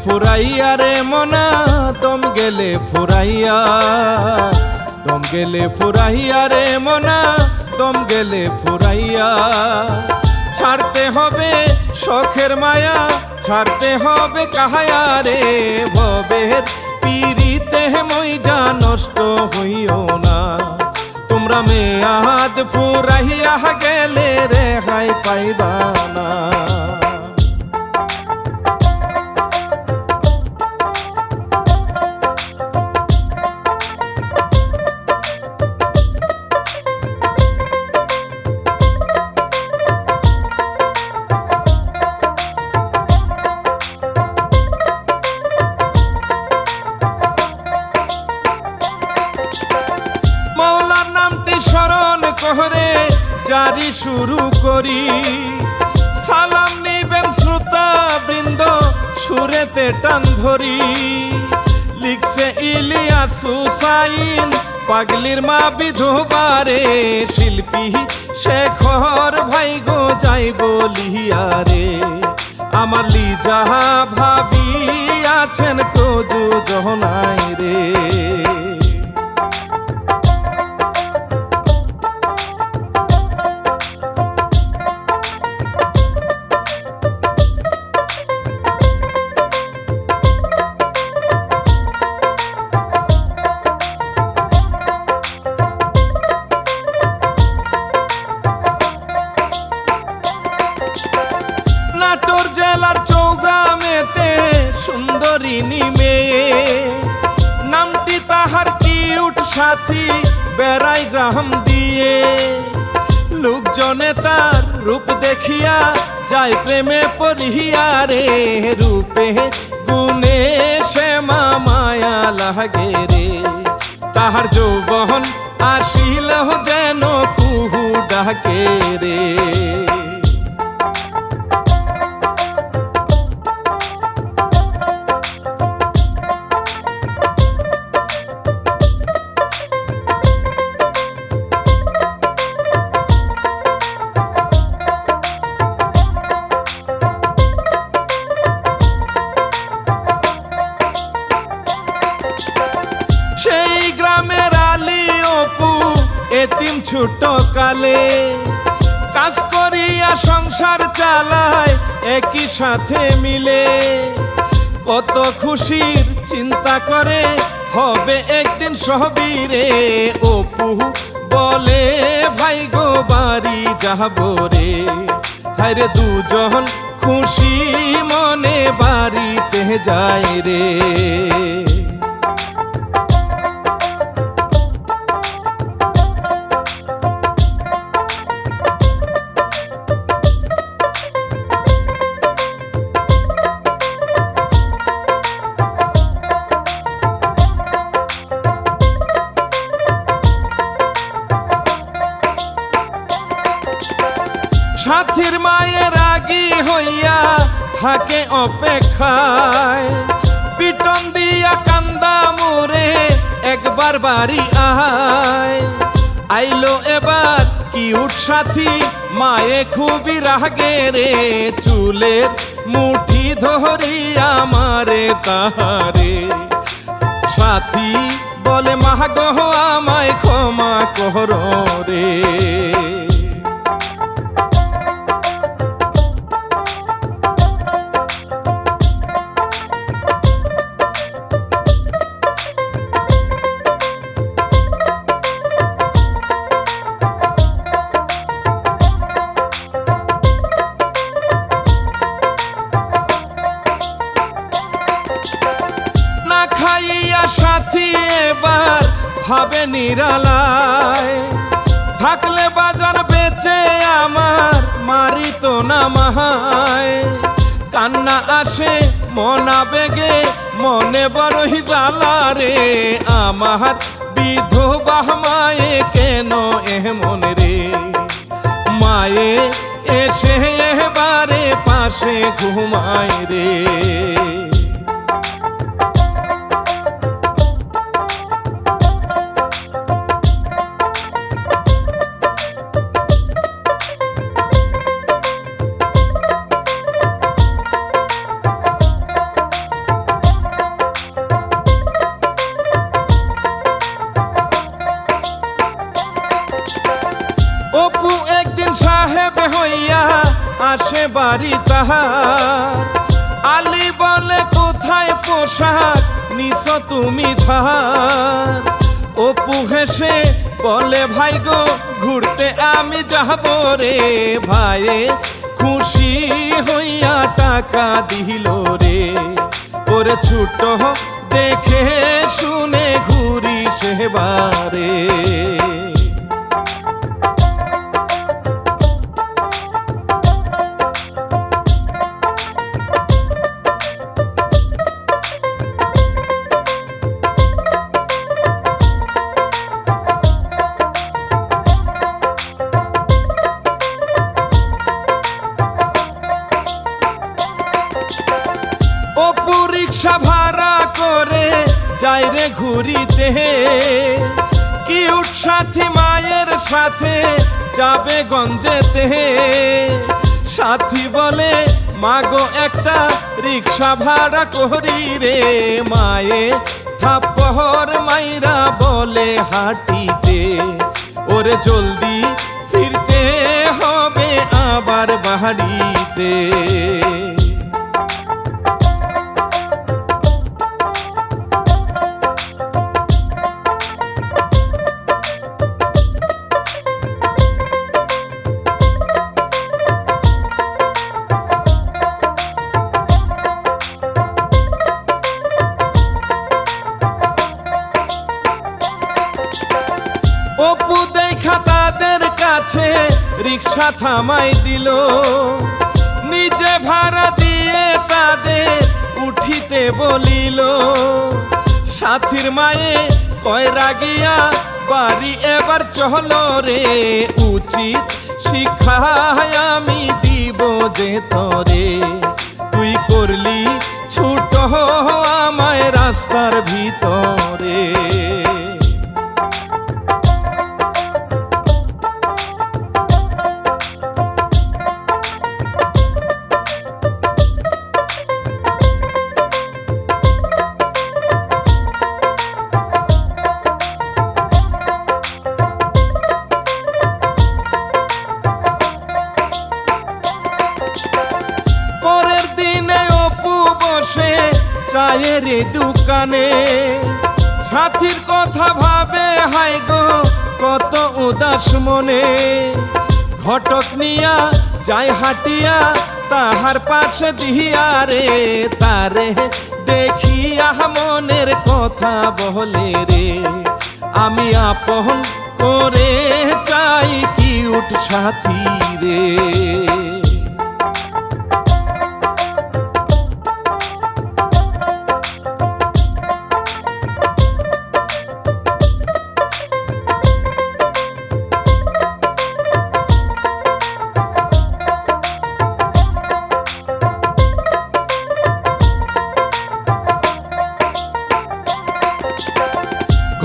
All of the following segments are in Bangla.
ফুরাইয়া রে মনা দম গেলে ফুরাইয়া, দম গেলে ফুরাইয়া রে মনা দম গেলে ফুরাইয়া। ছাড়তে হবে শখের মায়া, ছাড়তে হবে কাহায়া রে, ভবের পিরিতে মইজা নষ্ট হইও না। তোমরা মেয়াদ ফুরাইয়া গেলে রেহাই পাইবা না। করে জারি শুরু করি, সালাম নিবেন শ্রোতা বৃন্দ সুরেতে টান ধরি। লিখছে ইলিয়াস হুসাইন পাগলির মা বিধবারে, শিল্পী শেখর ভাই গো যাই বলিয়া রে। আমার লিজাহা ভাবি আছেন প্রযোজনায় রে। নাটোর জেলার চৌগ্রামেতে সুন্দরিনী মেয়ে, নামটি তাহার কিউট সাথী বেড়াই গ্রাম দিয়ে। লোকজনে তার রূপ দেখিয়া যায় প্রেমে পড়িয়া রে, রূপে গুণে শ্যামা মায়া লাগে রে। তাহার যৌবন আসিল যেন কুহু ডাকে রে। এতিম ছোট কালে কাজ করিয়া সংসার চালায় একই সাথে মিলে। কত খুশির চিন্তা করে হবে একদিন সবই রে। অপু বলে ভাই গো বাড়ি যাবো রে। হায়রে দুজন খুশি মনে বাড়িতে যায় রে। সাথীর মায়ের রাগী হইয়া থাকে অপেক্ষায়, পিটন দিয়া কান্দা মোরে একবার বাড়ি আয়। আইলো এবার কিউট সাথী মায়ে খুবই রাগে রে, চুলের মুঠি ধরিয়া মারে তাহারে। সাথী বলে মা গো আমায় ক্ষমা করো রে। সাথী এবার ভাবে নিরালায়, থাকলে বাজার বেচে আমার মারি তো না মাহায়। কান্না আসে মনা বেগে মনে বড়ই জ্বালা রে। আমার বিধবা মায়ে কেন এমন রে। মায়ে এসে এবারে পাশে ঘুমায় রে। পাশে বাড়ি তাহার। আলী বলে কোথায় পোশাক নিছ তুমি ধার। অপু হেসে বলে ভাই গো ঘুরতে আমি যাব রে। ভাইয়ে খুশি হইয়া টাকা দিল রে। ওরে ছোট দেখে শুনে ঘুরি সেবারে। অপু রিক্সা ভাড়া করে যাই রে ঘুরিতে। কিউট সাথী মায়ের সাথে যাবে গঞ্জেতে। সাথী বলে মাগো একটা রিক্সা ভাড়া করি রে। মায়ে থাপ্পড় মাইরা বলে হাঁটিতে। ওরে জলদি ফিরতে হবে আবার বাড়িতে। অপু দেখা তাদের কাছে রিক্সা থামাই দিল। নিজে ভাড়া দিয়ে তাদের উঠিতে বলিল। সাথীর মায়ে কয় রাগিয়া বাড়ি এবার চলো রে। উচিত শিক্ষা আমি দিব যে তরে। তুই করলি ছুট আমায় রাস্তার ভিতরে। পরের দিনে অপু বসে চায়ের দোকানে। সাথীর কথা ভাবে হাই গো কত উদাস মনে। ঘটক নিয়া যায় হাটিয়া তাহার পাশে দিয়া রে। তারে দেখিয়া মনের কথা বলে রে। আমি আপন করে চাই কিউট সাথী রে।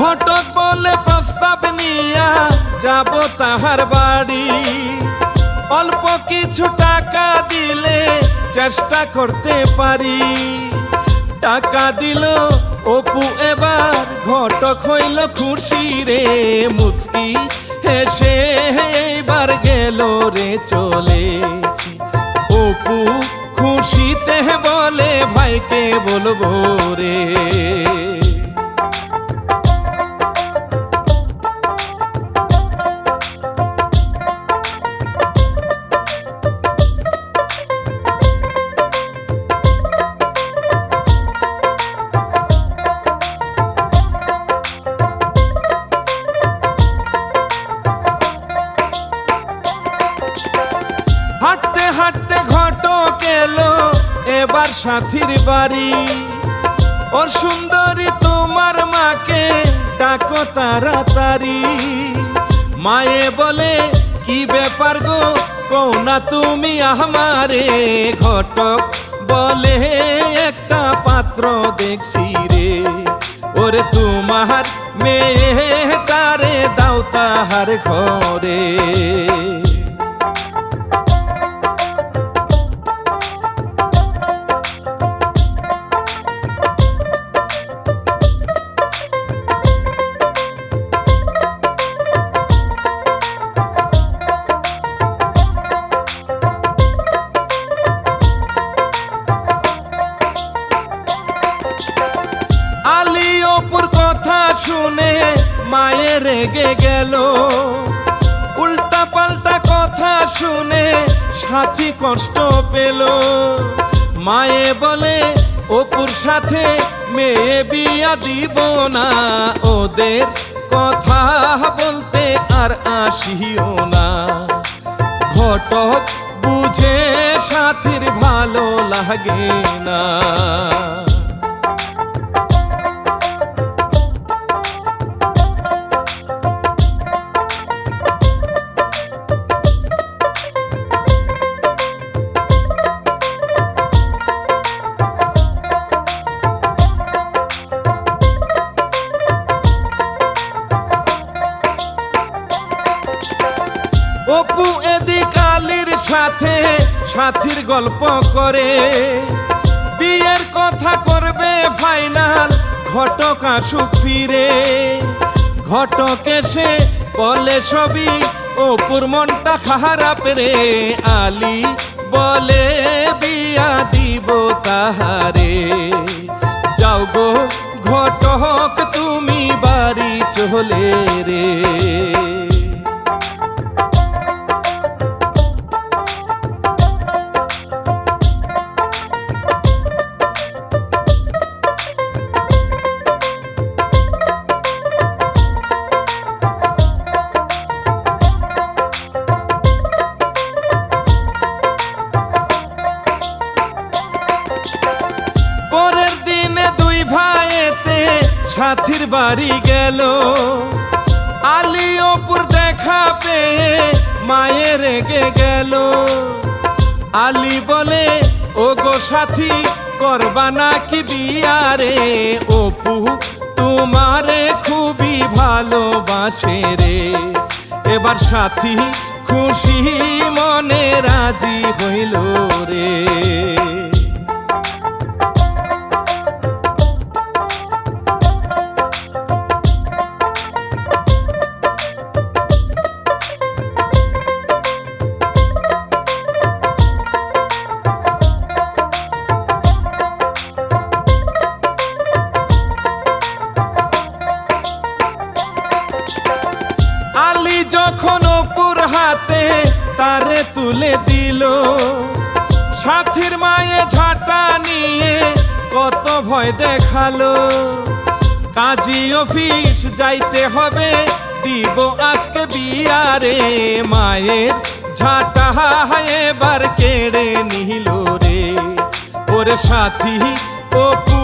ঘটক বলে প্রস্তাব নিয়া যাব তাহার বাড়ি। অল্প কিছু টাকা দিলে চেষ্টা করতে পারি। টাকা দিল অপু এবার ঘটক হইল খুশি রে। মুস্কি হেসে এবার গেল রে চলে। অপু খুশিতে বলে ভাইকে বলবো রে। হাঁটতে হাঁটতে ঘটক এলো এবার সাথীর বাড়ি। ও সুন্দরী তোমার মাকে ডাকো তাড়াতাড়ি। মায়ে বলে কি ব্যাপার গো কও না তুমি আমারে। ঘটক বলে একটা পাত্র দেখছি রে। ওরে তোমার মেয়েটারে দাও তাহার ঘরে। শুনে মায়ে রেগে গেল, উল্টা পাল্টা কথা শুনে সাথী কষ্ট পেল। মায়ে বলে অপুর সাথে মেয়ে বিয়া দিব না, ওদের কথা বলতে আর আসিও না। ঘটক বুঝে সাথীর ভালো লাগে না। অপু এদিক আলীর সাথে সাথীর গল্প করে, বিয়ের কথা করবে ফাইনাল, ঘটক আসুক ফিরে। ঘটক এসে বলে সবই, অপুর মনটা খারাপ রে। আলী বলে বিয়া দিব তাহারে। যাও গো ঘটক তুমি বাড়ি চলে রে। পরের দিনে দুই ভাইতে সাথীর বাড়ি গেল। আলী অপুর দেখা পেয়ে মায়ে রেগে গেল। আলী বলে ও গো সাথী করবা নাকি বিয়া রে। অপু তোমারে খুবই ভালোবাসে রে। এবার সাথী খুশি মনে রাজি হইল রে। আলী যখন অপুর হাতে তারে তুলে দিল, সাথীর মায়ে ঝাঁটা নিয়ে কত ভয় দেখালো। কাজী অফিস যাইতে হবে, দিব আজকে বিয়া রে। মায়ের ঝাঁটা এবার কেড়ে নিল রে। ওরে সাথী অপু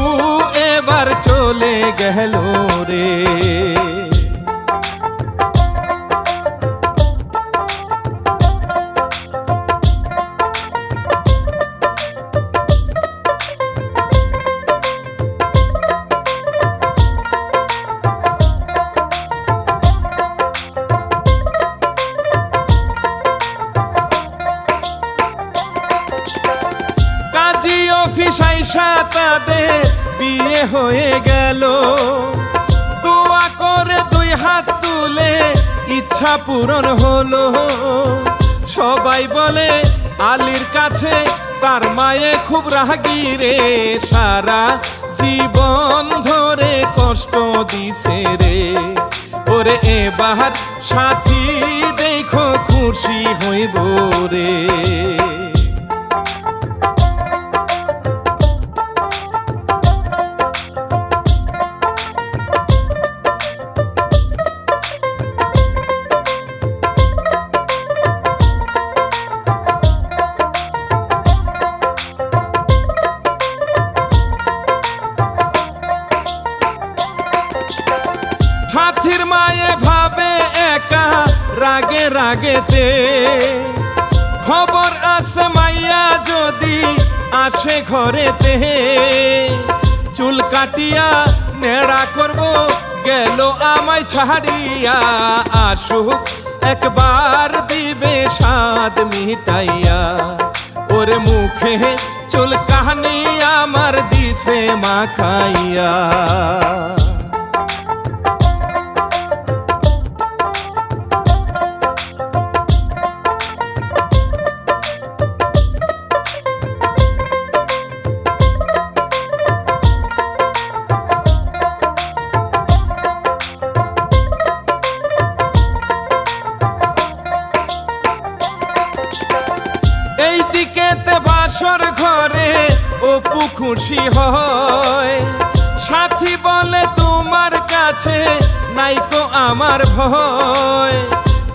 এবার চলে গেল রে। কাজী অফিস আইসা তাদের বিয়ে হয়ে গেল। দোয়া করে দুই হাত তুলে ইচ্ছা পূরণ হলো। সবাই বলে আলীর কাছে তার মায়ে খুব রাগী রে। সারা জীবন ধরে কষ্ট দিছে রে। ওরে এবার সাথী দেখো খুশি হইব রে। সাথীর মায়ে ভাবে একা রাগে রাগেতে। খবর আছে মাইয়া যদি আসে ঘরেতে। চুল কাটিয়া নেড়া করব গেল আমায় ছাড়িয়া। আসুক একবার দিবে স্বাদ মিটাইয়া। ওরে মুখে চুল কাহানি আমার দিছে মাখাইয়া। খুশি হয়। সাথী বলে তোমার কাছে নাইকো আমার ভয়।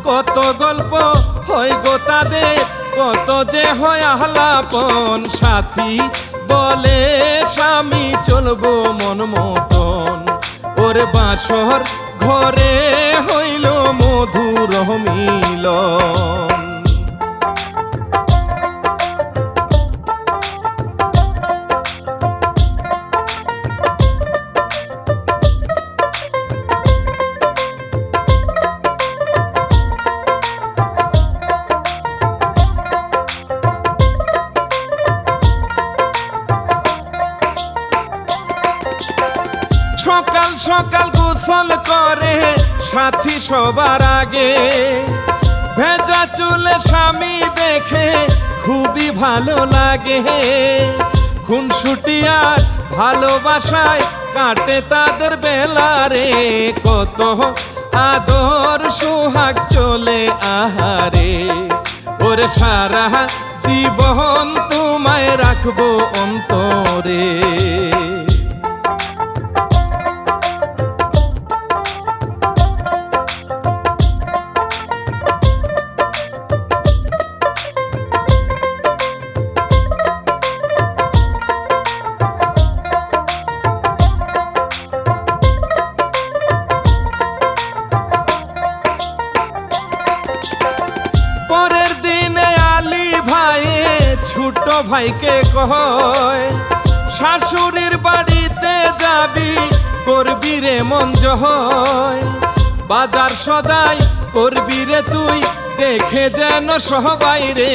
কত গল্প হয় গো তাদের, কত যে হয় আহ্লাপন। সাথী বলে স্বামী চলবো মন মতন। ওর বাসর ঘরে হইল মধুর মিলন। সকাল সকাল গোসল করে সাথী সবার আগে। ভেজা চুলে স্বামী দেখে খুবই ভালো লাগে। খুনসুটি আর ভালোবাসায় কাটে তাদের বেলা রে। কত আদর সোহাগ চলে আহারে। ওরে সারা জীবন তোমায় রাখবো অন্তরে। পরের দিনে আলী ভাইয়ে ছোট ভাইকে কয়, শাশুড়ির বাড়িতে যাবি করবি রে মন জয়। বাজার সদাই করবি রে তুই দেখে যেন সবাই রে।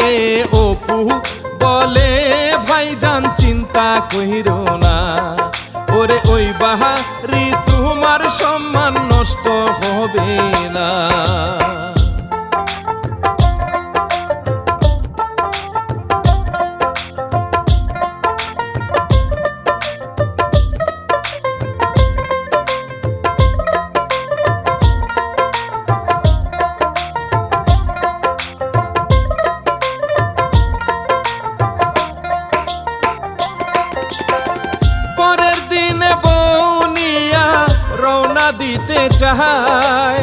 অপু বলে ভাইজান চিন্তা কইরো না। ওরে ওই বাহারি তোমার সম্মান নষ্ট হবে না। পরের দিনে বউনিয়া রওনা দিতে চায়।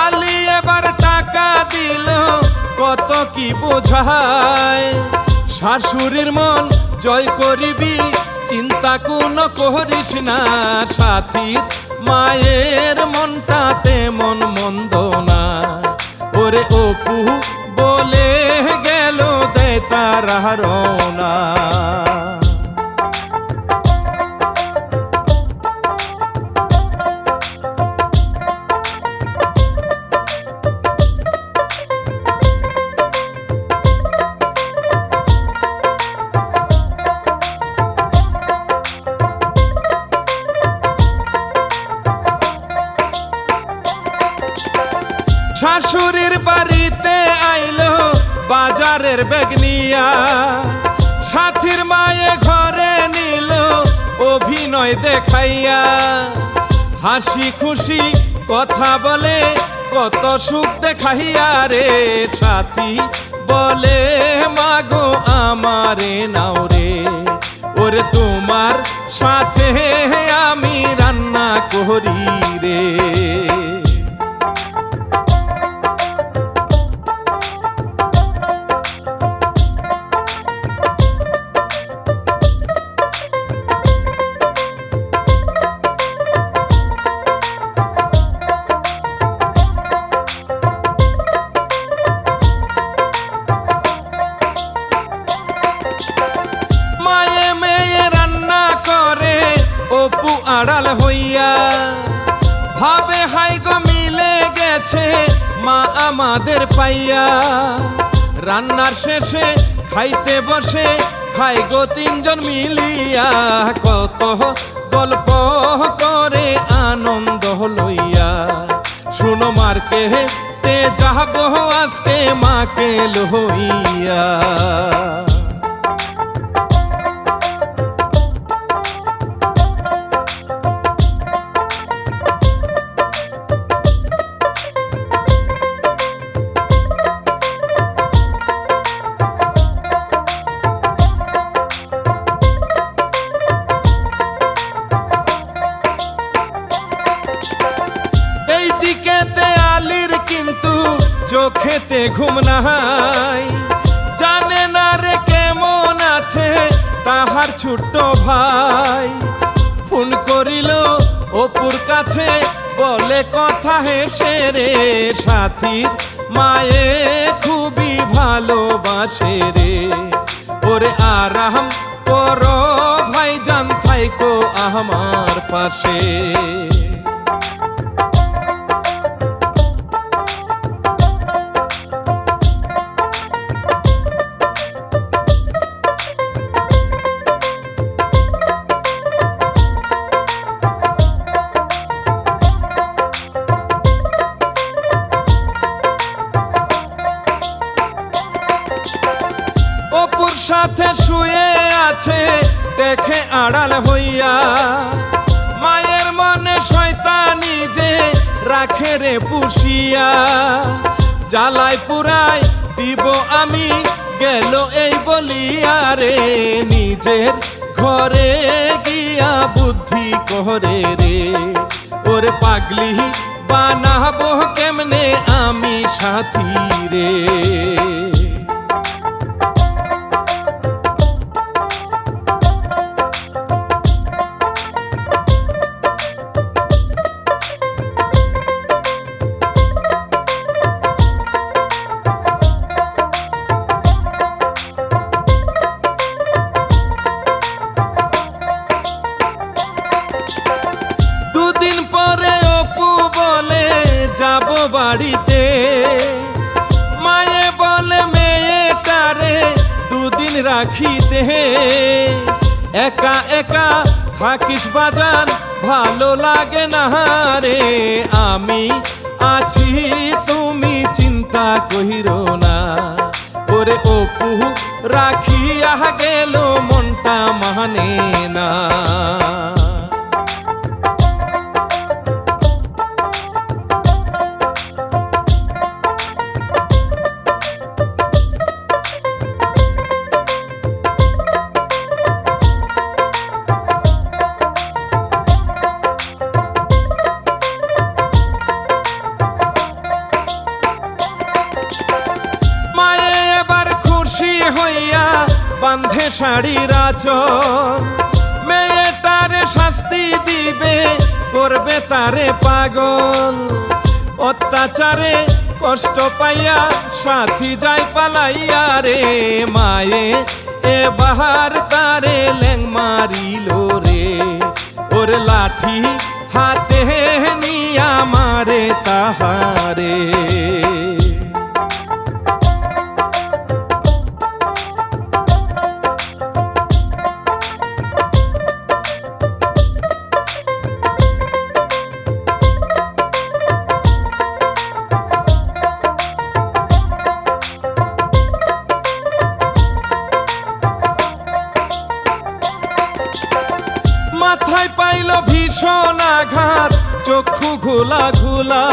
আলী এবার টাকা দিল কত কি বোঝায়। শাশুড়ির মন জয় করিবি চিন্তা কোনো করিস না। সাথীর মায়ের মনটা তেমন মন্দ না। ওরে অপু বলে গেল দেয় তারা রওনা। শাশুড়ির বাড়িতে আইলো বাজারের ব্যাগ নিয়া। সাথীর মায়ে ঘরে নিল অভিনয় দেখাইয়া। হাসি খুশি কথা বলে কত সুখ দেখাইয়া রে। সাথী বলে মাগো আমারে নাও রে। ওরে তোমার সাথে আমি রান্না করি রে। মায়ে মেয়ে রান্না করে অপু আড়াল হইয়া। ভাবে হাই গো মিলে গেছে মা আমাদের পাইয়া। রান্নার শেষে খাইতে বসে খাই গো তিনজন মিলিয়া। কত গল্প করে আনন্দ লইয়া। শুনো মার্কেটে যাবো আজকে মাকে লইয়া। চোখেতে ঘুম নাই, জানে না রে কেমন আছে তাহার ছোট্ট ভাই। ফোন করিল অপুর কাছে, বলে কথা হেসে রে, সাথীর মায়ে খুবই ভালোবাসে রে। ওরে আরাম করো ভাইজান, থাইকো আমার পাশে। অপুর সাথে শুয়ে আছে দেখে আড়াল হইয়া, মায়ের মনে শয়তানি যে রাখে রে পুষিয়া। জ্বালায় পুরাই দিব আমি গেল এই বলিয়া রে, নিজের ঘরে গিয়া বুদ্ধি করে রে। ওরে পাগলি বানাবো কেমনে আমি সাথী রে। দুদিন পরে অপু বলে যাব বাড়িতে, মায়ে বলে মেয়েটারে দুদিন রাখিতে। একা একা থাকিস বাজান ভালো লাগে না রে, আমি আছি তুমি চিন্তা কইরো না। ওরে অপু রাখিয়া গেল মনটা মানে না। হইয়া বান্ধে শাড়ির আঁচল, মেয়েটারে শাস্তি দিবে করবে তারে পাগল। অত্যাচারে কষ্ট পাইয়া সাথী যায় পালাইয়া রে, মায়ে এবার তারে ল্যাং মারিল রে। ওর লাঠি হাতে নিয়া মারে তাহারে। মাথায় পাইল ভীষণ আঘাত, চক্ষু ঘোলা ঘোলা।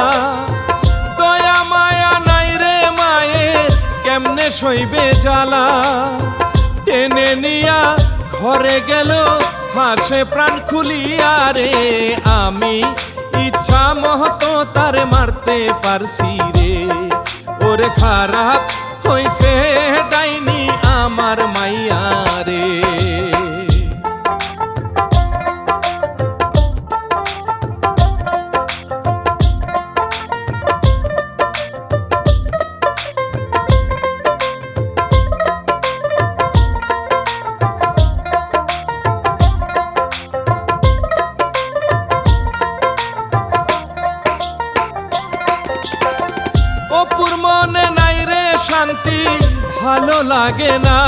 দয়া মায়া নাই রে মায়ের, কেমনে সইবে জ্বালা। টেনে নিয়া ঘরে গেল হাসে প্রাণ খুলিয়া রে, আমি ইচ্ছা মহতো তারে মারতে পারছি রে। ওরে খারাপ হইছে ডাইনি আমার মাইয়া রে। অপুর মনে নাই রে শান্তি, ভালো লাগে না।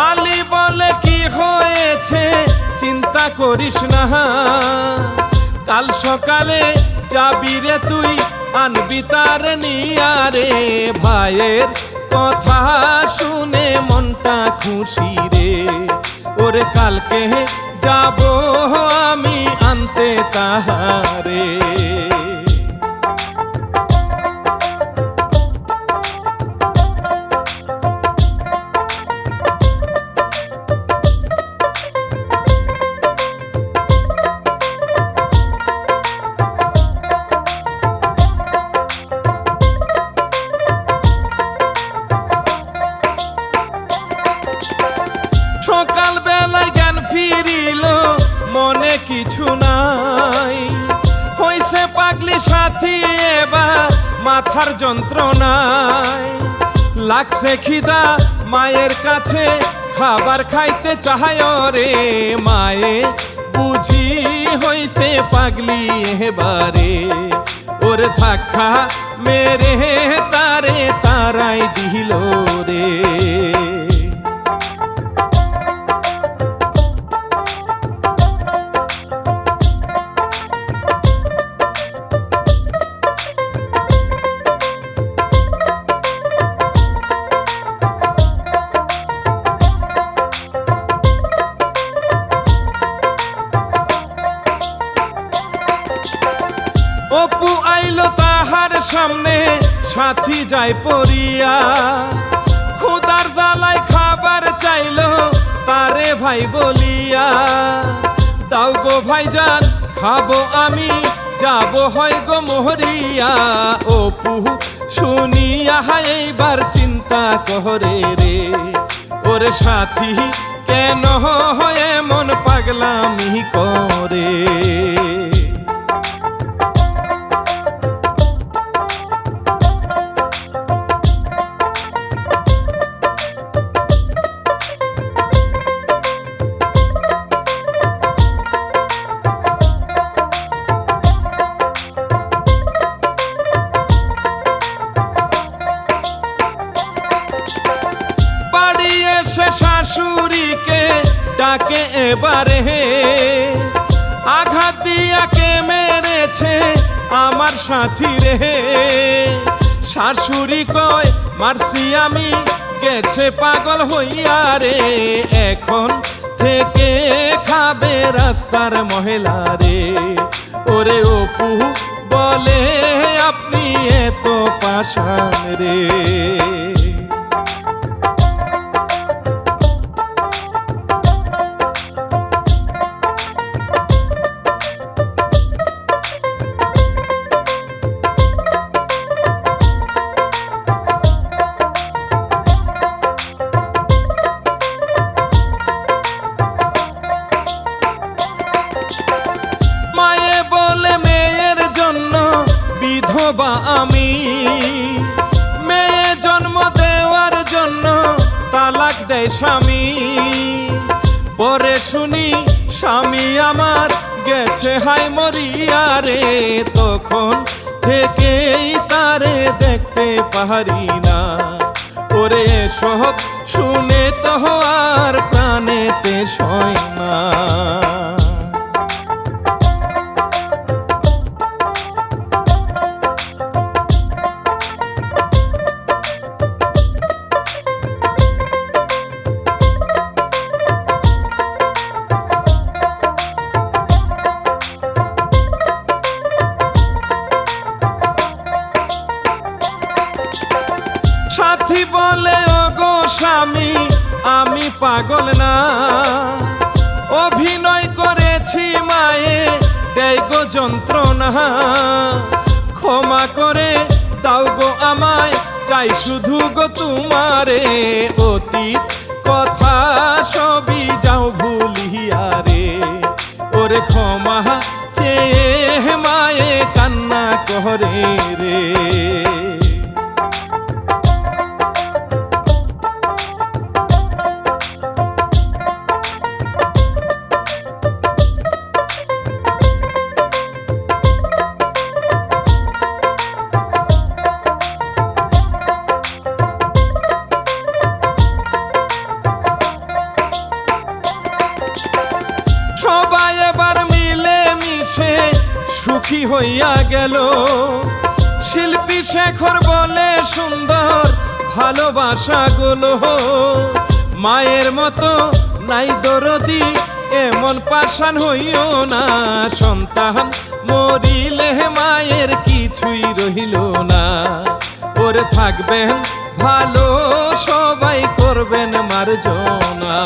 আলী বলে কি হয়েছে চিন্তা করিস না, কাল সকালে যাবি রে তুই আনবি তার নিয়া রে। ভাইয়ের কথা শুনে মনটা খুশি রে, ওরে কালকে যাব আমি আনতে তাহারে। তাহার যন্ত্রণায় লাগছে খিদা মায়ের কাছে খাবার খাইতে চাহায় রে মায়ে বুঝি হইছে পাগলি এবারে ওরে ধাক্কা মেরে তারে তারাই দিল রে অপু আইলো তাহার সামনে সাথী যায় পড়িয়া খুদার জ্বালায় খাবার চাইলো তারে ভাই বলিয়া দাও গো ভাইজান খাবো আমি যাব হয় গো মহরিয়া অপু শুনিয়া এইবার চিন্তা করে রে ওরে সাথী কেন হয় এমন পাগলামি করে শাশুড়িকে ডাকে এবারে আঘাত দিয়া কে মেরেছে আমার সাথী রে শাশুড়ি কয় মারছি আমি গেছে পাগল হইয়া রে এখন থেকে খাবে রাস্তার মহিলা রে ওরে অপু বলে আপনি এত পাষাণ রে বিধবা আমি মেয়ে জন্ম দেওয়ার জন্য তালাক দেয় স্বামী পরে শুনি স্বামী আমার গেছে হাই মরিয়া রে তখন থেকেই তারে দেখতে পারি না ওরে সব শুনে তো আর প্রাণেতে সয় না সাথী বলে ওগো স্বামী আমি পাগল না অভিনয় করেছি মায়ে দেয় গো যন্ত্রণা ক্ষমা করে দাও গো আমায় চাই শুধু গো তোমারে অতীত কথা সবই যাও ভুলিয়া রে ওরে ক্ষমা চেয়ে মায়ে কান্না করে রে সবাই এবার মিলে মিশে সুখী হইয়া গেল শিল্পী শেখর বলে সুন্দর ভালোবাসা গুলো মায়ের মতো নাই দরদি এমন পাষাণ হইও না সন্তান মরিলে মায়ের কিছুই রহিল না ওরে থাকবেন ভালো সবাই করবেন মার্জনা।